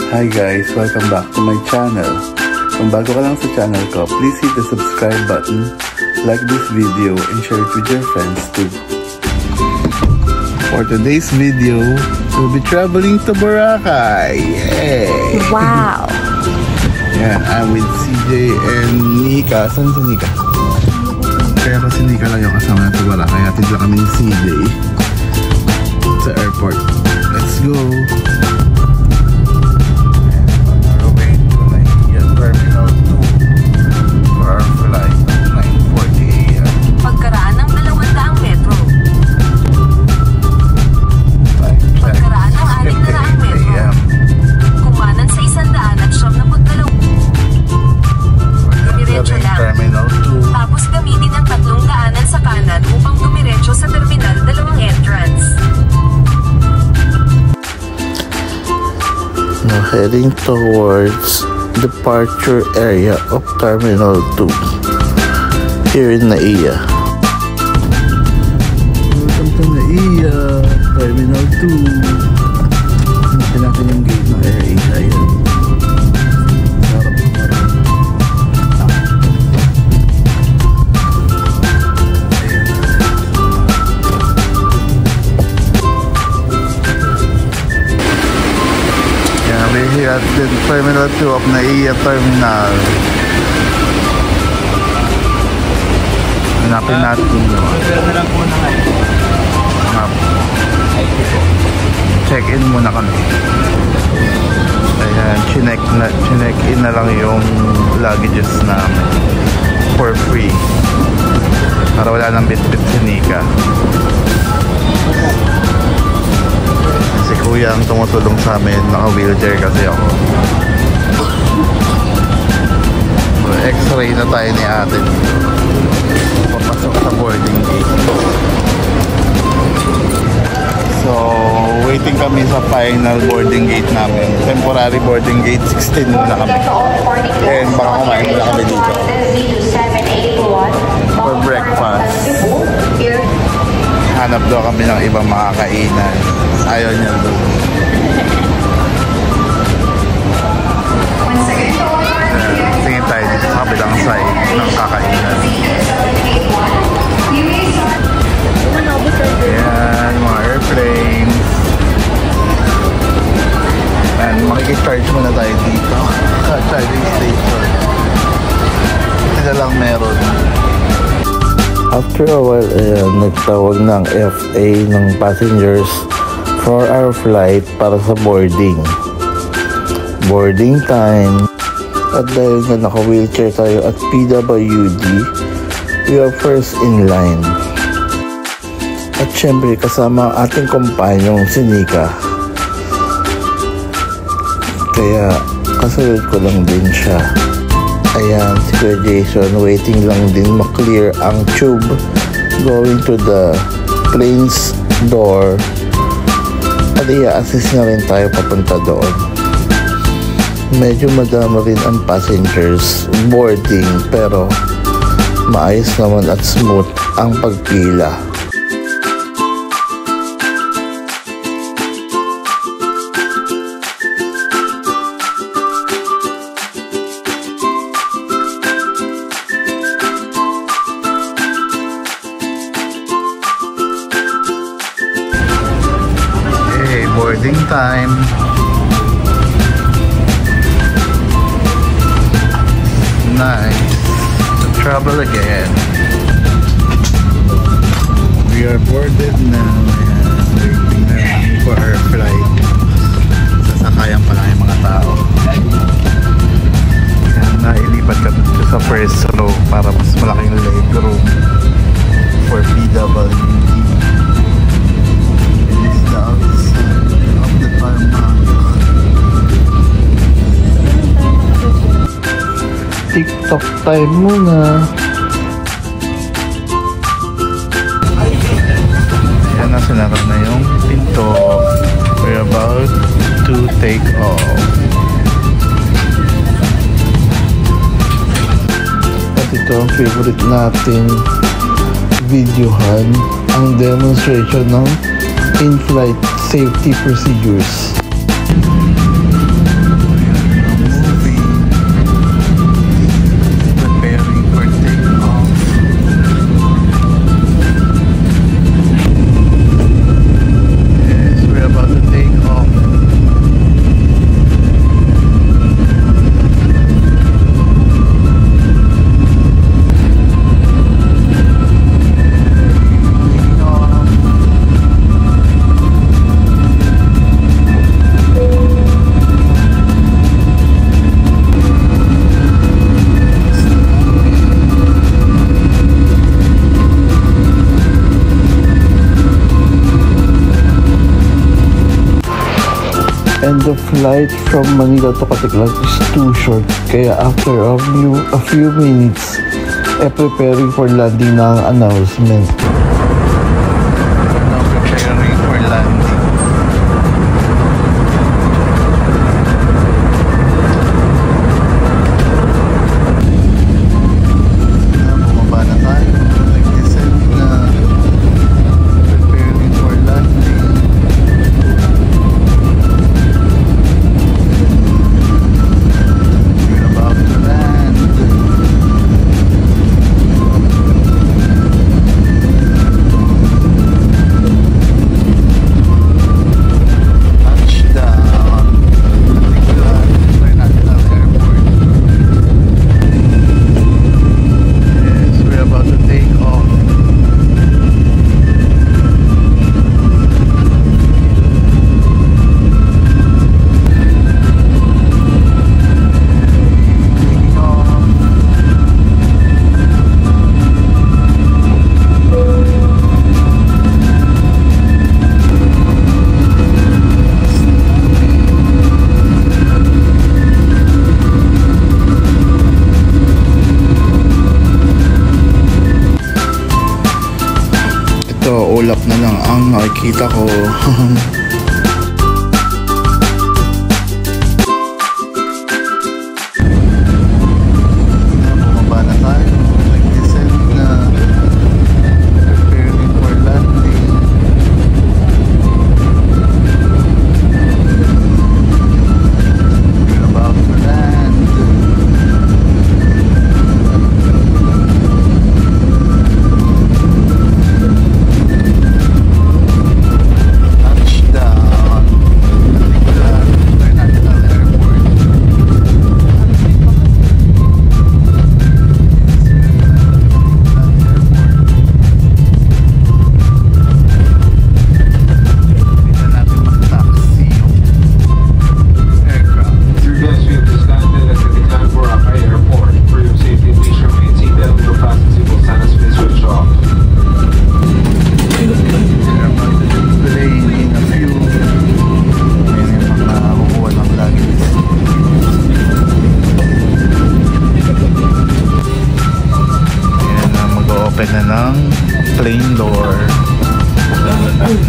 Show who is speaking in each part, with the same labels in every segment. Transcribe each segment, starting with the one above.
Speaker 1: Hi guys, welcome back to my channel. Kung bago ka lang sa channel ko, please hit the subscribe button, like this video, and share it with your friends too. For today's video, we'll be traveling to Boracay. Yay!
Speaker 2: Wow!
Speaker 1: Yan, I'm with CJ and Nika. Saan si Nika? Kaya ko si Nika lang yung kasama natin sa Boracay. Hatid lang kami ni CJ sa airport. Let's go! Heading towards departure area of Terminal 2 here in Naiya. Welcome to Naiya, Terminal 2. Hanapin natin yung gate ng AirAsia. Ayan. Here at the Terminal 2 of Naiya Terminal. Hanapin natin map. Check-in muna kami. Ayan, chinek in na lang yung luggages namin for free para wala nang bit-bit si Nika. Si Kuya ang tumutulong sa amin, naka-wheelchair kasi ako. So, X-ray na tayo ni ate. Papasok sa boarding gate. So, waiting kami sa final boarding gate namin. Temporary boarding gate 16 muna kami. And baka kumain muna kami dito for breakfast. Hanap daw kami ng ibang makakainan. Ayaw niya doon. Tingin tayo dito sa kabilang side ng kakainan. Ayan, mga airplanes. And makikicharge muna tayo dito. Charging station. Ito lang meron. After a while, nagtawag ng FA ng passengers for our flight para sa boarding. Boarding time. At dahil nga naka-wheelchair tayo at PWD, we are first in line. At syempre kasama ang ating kompanyong si Nika. Kaya kasunod ko lang din siya. Ayan, si Kuya Jason waiting lang din maklear ang tube going to the plane's door. At i-assist na rin tayo papunta doon. Medyo madama rin ang passengers boarding pero maayos naman at smooth ang pagpila. Boarding time. Nice to travel again. We are boarded now. Waiting na for our flight. Sasakayan pa lang yung mga tao. Kaya nailipat ka sa first row para mas malaking leg room for PWD. TikTok time muna. Ayan na, sinarap na yung pinto. We're about to take off. At ito ang favorite natin videohan, ang demonstration ng in-flight safety procedures. And the flight from Manila to Caticlan is too short. Kaya after a few minutes, preparing for landing na ang announcement. Now preparing for landing. Bumaba na tayo. Nag-descend na. Preparing for landing. Ulap na lang ang nakikita ko. Bumaba na tayo. Nag-descend na. Preparing for landing. We're about to land. Open na ng plane door.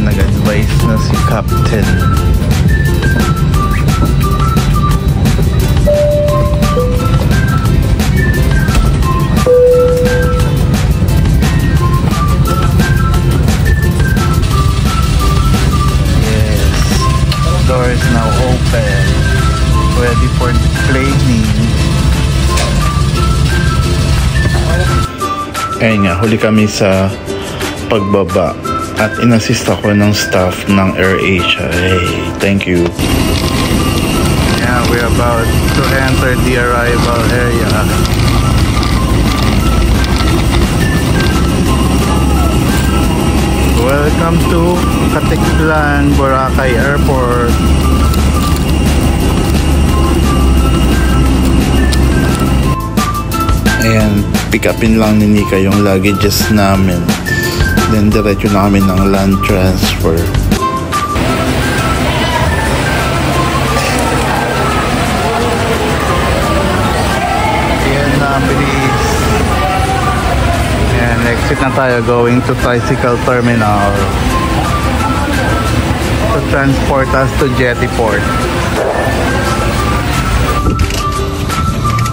Speaker 1: Nag-advise na si Captain. Yes, door is now open. Ready for planing. Ayun nga, huli kami sa pagbaba at inassist ako ng staff ng AirAsia. Hey, thank you. Yeah, we're about to enter the arrival area. Welcome to Caticlan, Boracay Airport. Ayan, pick upin lang ni Nika yung luggages namin. Then diretso na kami ng land transfer. Ayan na, bilis. Ayan, exit na tayo going to Tricycle Terminal to transport us to Jetty Port.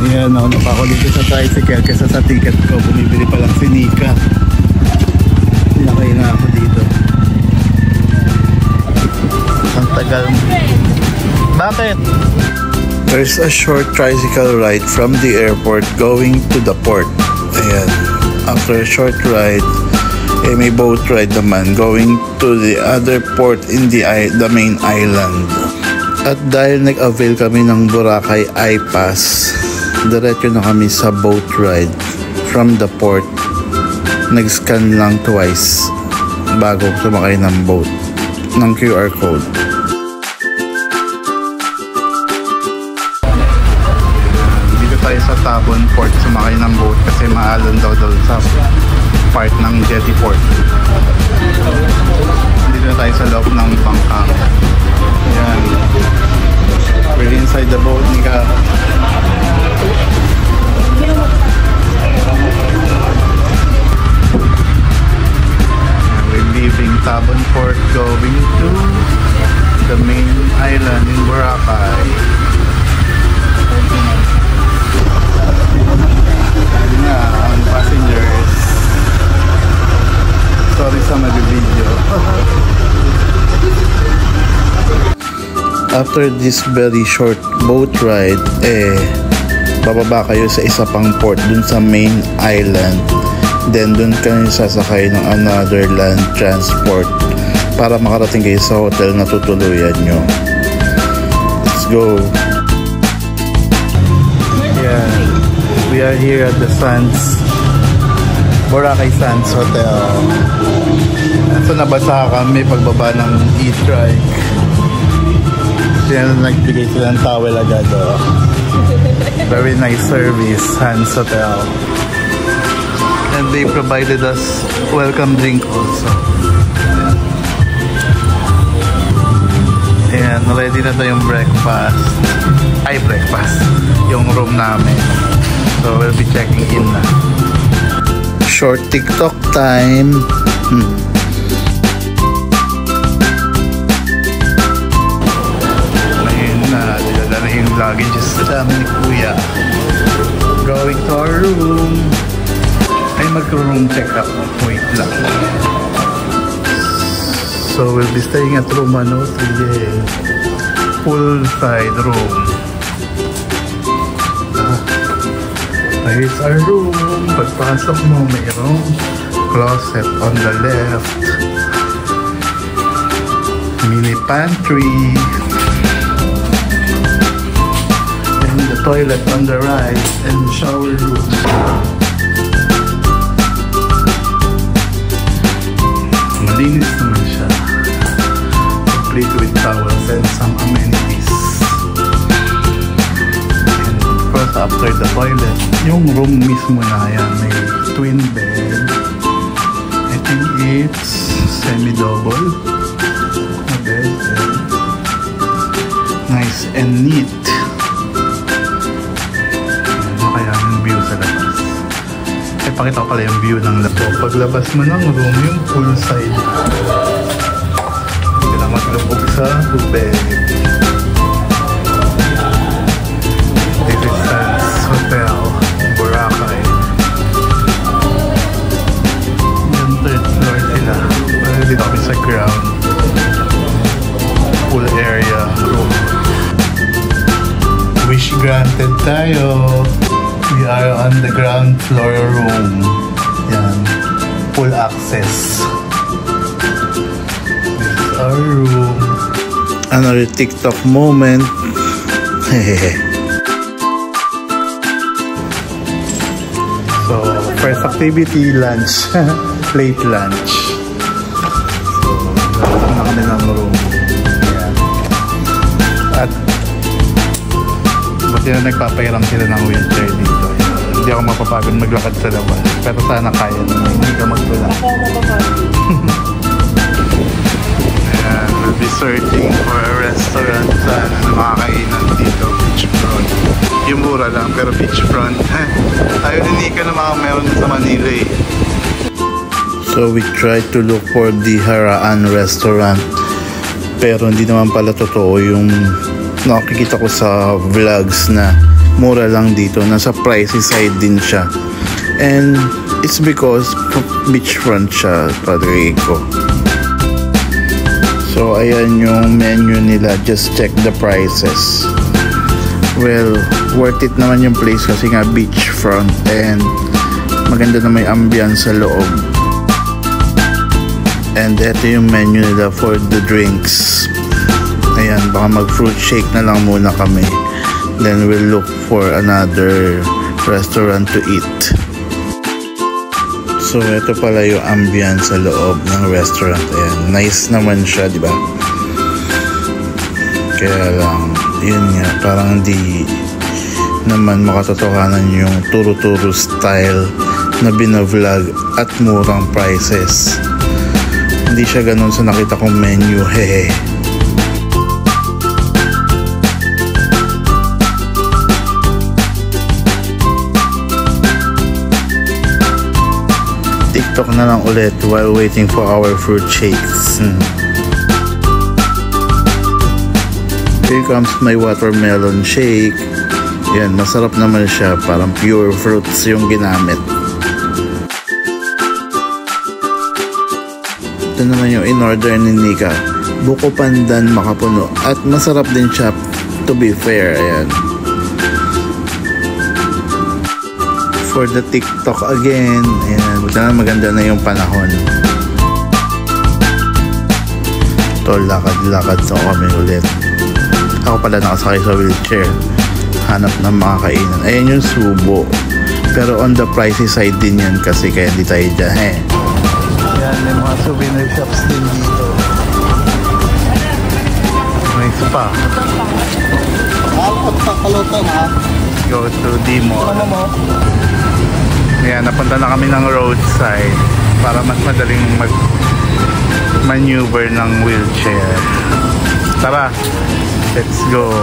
Speaker 1: Ayan, nauna pa ako dito sa tricycle kaysa sa ticket ko. Bumibili pa lang si Nika. Nakay na ako dito. Ang tagal. Bakit? There's a short tricycle ride from the airport going to the port. Ayan. After a short ride, may boat ride naman going to the other port in the main island. At dahil nag-avail kami ng Boracay I-Pass, diretso na kami sa boat ride from the port. Nag-scan lang twice bago sumakay ng boat ng QR code. Dito tayo sa Tabon Port sumakay ng boat kasi maalon daw sa part ng Jetty Port. Dito tayo sa loob ng bangka. Ayan. inside the boat ni Kara. We're leaving Tabon Port, going to the main island in Boracay. Sabi nga, ang passengers, sorry sa mag-video. After this very short boat ride, bababa kayo sa isa pang port dun sa main island. Then dun kayo sasakay ng another land transport para makarating kayo sa hotel na tutuluyan nyo. Let's go! Yeah, we are here at the Boracay Sands Hotel. So nabasa kami pagbaba ng e-trike. Nagbigay sila ng towel agad. Very nice service, Sands Hotel. And they provided us welcome drink also. And ready na tayong breakfast. Ay, breakfast. Yung room namin. So we'll be checking in na. Short TikTok time. Yung luggages sa dami ni Kuya. Going to our room. Ay, mag-room check up. Wait lang. So, we'll be staying at room 103. Full side room. Here's our room. Pagpasok mo, mayroong closet on the left. Mini pantry. The toilet on the right and shower room. Malinis naman siya. Complete with towels and some amenities. And of course, after the toilet, yung room mismo na yan, may twin bed. I think it's semi-double bed. Nice and neat. Pakita ko pala yung view ng labo. Paglabas mo ng room, yung full side. Hindi na maglubog sa tubig. This is Sands Hotel, Boracay. Yung third floor sila. Dito kami sa ground. Full area room. Wish granted tayo. We are on the ground floor room. Yan. Full access. This is our room. Another TikTok moment. So, first activity, lunch. Late lunch. So, lalabas na kami ng room. Yan. At sila nagpapahiram sila ng wheelchair dito. Hindi ako mapapagod maglakad sa labas. Pero sana kaya naman. Hindi ka magtula.
Speaker 2: Ako mapapagod.
Speaker 1: And we'll be searching for a restaurant na makakainan dito. Beachfront. Yung mura lang pero beachfront. Tayo hindi ka na makameron sa Manila eh. So we tried to look for the Haraan restaurant. Pero hindi naman pala totoo yung nakikita ko sa vlogs na mura lang dito. Nasa pricey side din siya. And it's because beachfront siya, Padre Rico. So ayan yung menu nila. Just check the prices. Well, worth it naman yung place kasi nga beachfront and maganda na may ambience sa loob. And ito yung menu nila for the drinks. Ayan, baka mag-fruit shake na lang muna kami. Then we'll look for another restaurant to eat. So, ito pala yung ambience sa loob ng restaurant. Ayan, nice naman siya, di ba? Kaya lang, yun nga, parang di naman makatotohanan yung turo-turo style na binavlog at murang prices. Hindi siya ganun sa nakita kong menu, hehe. TikTok na lang ulit while waiting for our fruit shakes. Here comes my watermelon shake. Yan, masarap naman siya. Parang pure fruits yung ginamit. Ito naman yung in-order ni Nika. Buko pandan makapuno. At masarap din siya, to be fair. Ayan. For the TikTok again. Ayan, maganda na yung panahon. Ito, lakad-lakad sa kami ulit. Ako pala nakasakay sa wheelchair. Hanap ng mga kainan. Ayan yung subo. Pero on the pricey side din yan kasi kaya hindi tayo dyan. Ayan, may mga souvenir shops din dito. May spa. Go to D-Mall. Ayan, napunta na kami ng roadside para mas madaling mag-maneuver ng wheelchair. Tara! Let's go.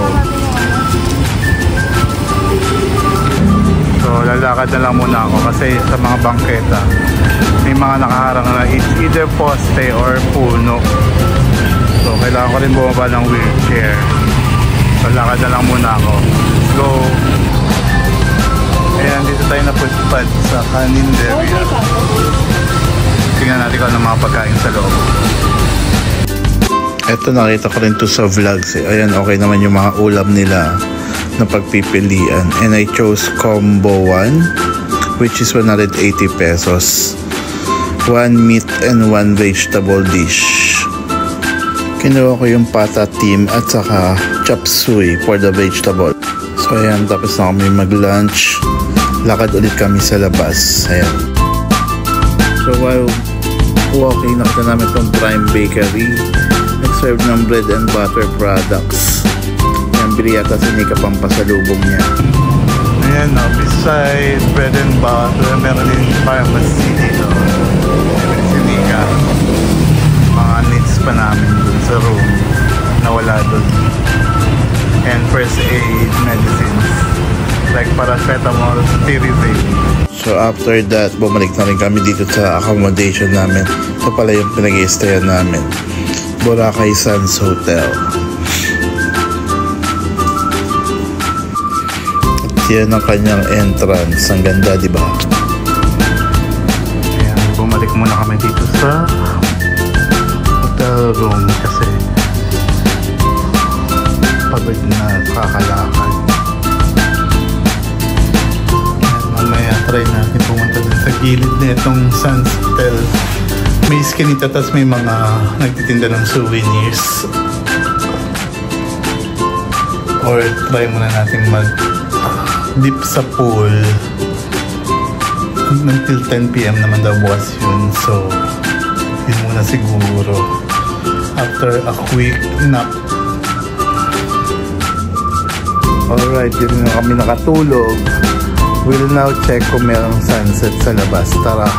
Speaker 1: So, lalakad na lang muna ako kasi sa mga bangketa may mga nakaharang na either poste or puno. So, kailangan ko rin bumaba ng wheelchair. So, lakad na lang muna ako. Let's go. Ayan, dito tayo napudpad sa Caninderia. Tingnan natin kung ano mga pagkain sa loob. Ito, nakita ko rin to sa vlogs eh. Ayan, okay naman yung mga ulam nila na pagpipilian. And I chose combo 1, which is 180 pesos. 1 meat and 1 vegetable dish. Kinuha ko yung pata team at saka chop suey for the vegetable. So ayan, tapos na kami mag-lunch. Lakad ulit kami sa labas. Ayan. So while walking, nakita namin itong Prime Bakery. Nag-serve ng bread and butter products. Yan, bili yata si Nika pang pasalubong niya. Ayan, no, beside bread and butter, meron din pharmacy dito. Meron si Nika. Mga needs pa namin dun sa room na wala dun. And first aid medicines like paracetamol, Tyrizine. So after that, bumalik na rin kami dito sa accommodation namin. Ito pala yung pinag-i-stayan namin. Boracay Sands Hotel. At yan ang kanyang entrance. Ang ganda, di ba? Ayan, bumalik muna kami dito sa hotel room kasi pagod na kakalakad. Mamaya try natin pumunta dun sa gilid na itong Sands Hotel. May iskinita, tapos may mga nagtitinda ng souvenirs. Or try muna natin mag-dip sa pool. Until 10 PM naman daw bukas yun. So, yun muna siguro. After a quick nap. Alright, dito na kami nakatulog. We'll now check kung mayroong sunset sa labas. Tara!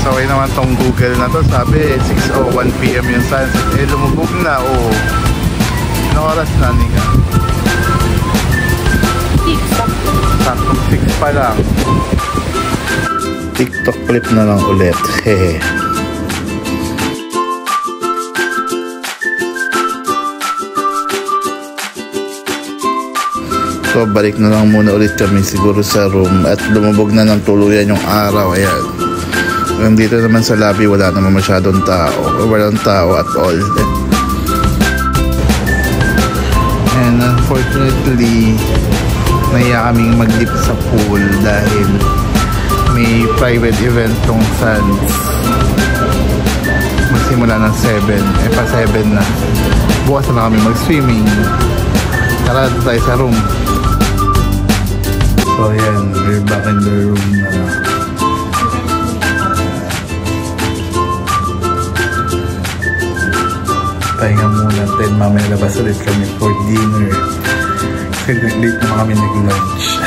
Speaker 1: Okay naman tong Google na to. Sabi 6:01 PM yung sunset. Eh lumubog na. Oh. Ano oras na, Nika? 6. Saktong 6 pa lang. TikTok clip na lang ulit. Hehe. So balik na lang muna ulit kami siguro sa room. At lumubog na ng tuluyan yung araw. Ayan. Dito naman sa lobby wala naman masyadong tao o walang tao at all. And unfortunately nahiya kaming mag-dip sa pool dahil may private event tong Sands. Magsimula ng 7 pa 7 na. Bukas na kami mag-swimming. Tara tayo sa room. So yan, we're back in the room na. Pahinga muna, then mamaya labas ulit kami for dinner kasi late na kami nag-lunch.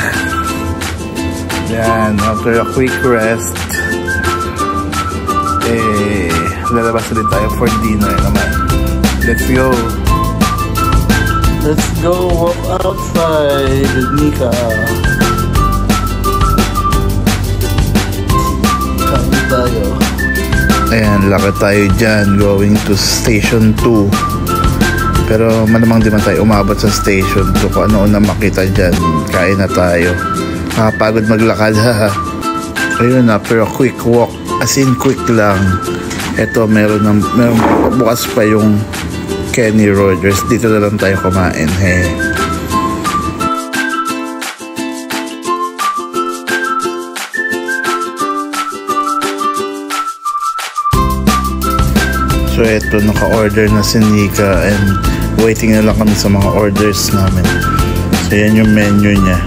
Speaker 1: Yan, after a quick rest lalabas ulit tayo for dinner naman. Let's go! Let's go walk outside with Nika. tayo. Ayan, lakad tayo dyan going to station 2. Pero malamang di man tayo umabot sa station 2. Kung ano na makita dyan, kain na tayo. Nakapagod maglakad ha. Ayun na, pero quick walk. As in quick lang. Ito, meron bukas pa yung Kenny Rogers. Dito na lang tayo kumain. Hey. So ito, naka-order na si Nika and waiting na lang kami sa mga orders namin. So yan yung menu niya.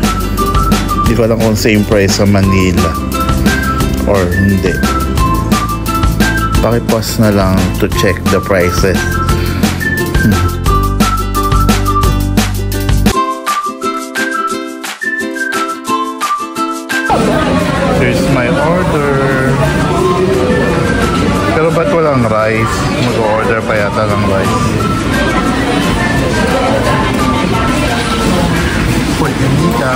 Speaker 1: Hindi ko alam kung same price sa Manila or hindi. Paki-pause na lang to check the prices. Here's my order. Pero ba't walang rice? Mag-order pa yata ng rice. Pwedemita,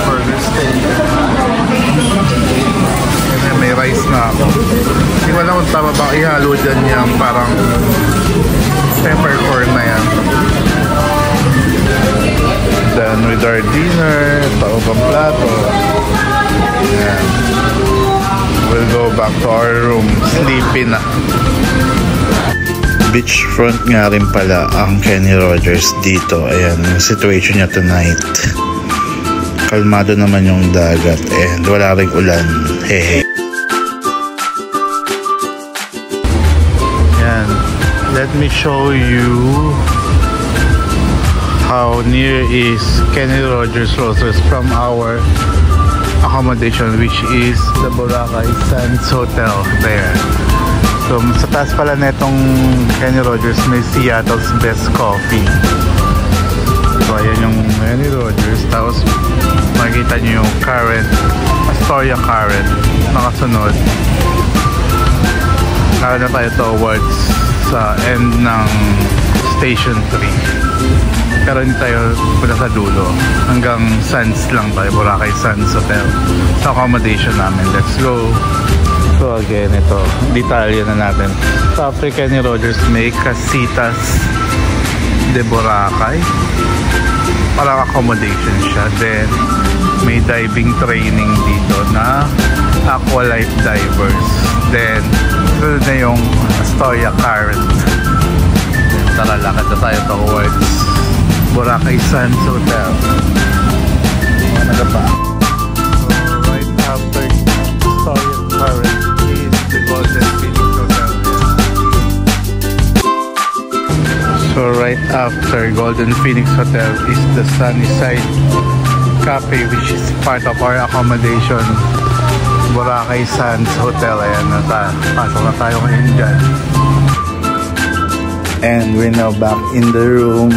Speaker 1: burger steak. And may rice na ako. Hindi ko alam kung tama ba ihalo dyan yung parang peppercorn na yan. Then with our dinner, paubang plato. Ayan. We'll go back to our room. Sleepy na. Beachfront nga rin pala ang Kenny Rogers dito. Ayan, yung situation niya tonight. Kalmado naman yung dagat and wala ring ulan. Hehe. Ayan. Let me show you how near is Kenny Rogers Roses from our accommodation, which is the Boracay Sands Hotel there. So sa taas pala netong Kenny Rogers may Seattle's Best Coffee. So ayan yung Kenny Rogers. Tapos makikita nyo yung current, Astoria current nakasunod. Kaya na tayo towards sa end ng Station 3. Pero hindi tayo punta sa dulo. Hanggang Sands lang tayo, Boracay Sands Hotel. Sa accommodation namin. Let's go. So again, ito, detalye na natin. Sa Kenny Rogers may Casitas de Boracay. Parang accommodation siya. Then, may diving training dito na Aqualife Divers. Then, ito na yung Astoria Current. Then, tara, lakad na tayo towards Boracay Sands Hotel. Ano pa? So, right after Astoria Current is the Golden Phoenix Hotel. So right after Golden Phoenix Hotel is the Sunnyside Cafe, which is part of our accommodation, Boracay Sands Hotel. Ayan na tayo. Pasok na tayo ngayon dyan. And we're now back in the room.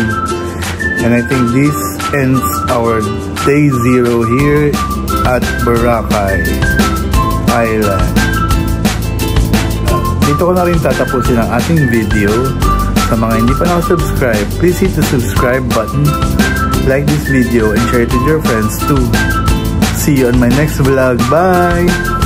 Speaker 1: And I think this ends our day 0 here at Boracay Island. Dito ko na rin tatapusin ang ating video. Sa mga hindi pa nakasubscribe, please hit the subscribe button, like this video, and share it with your friends too. See you on my next vlog. Bye!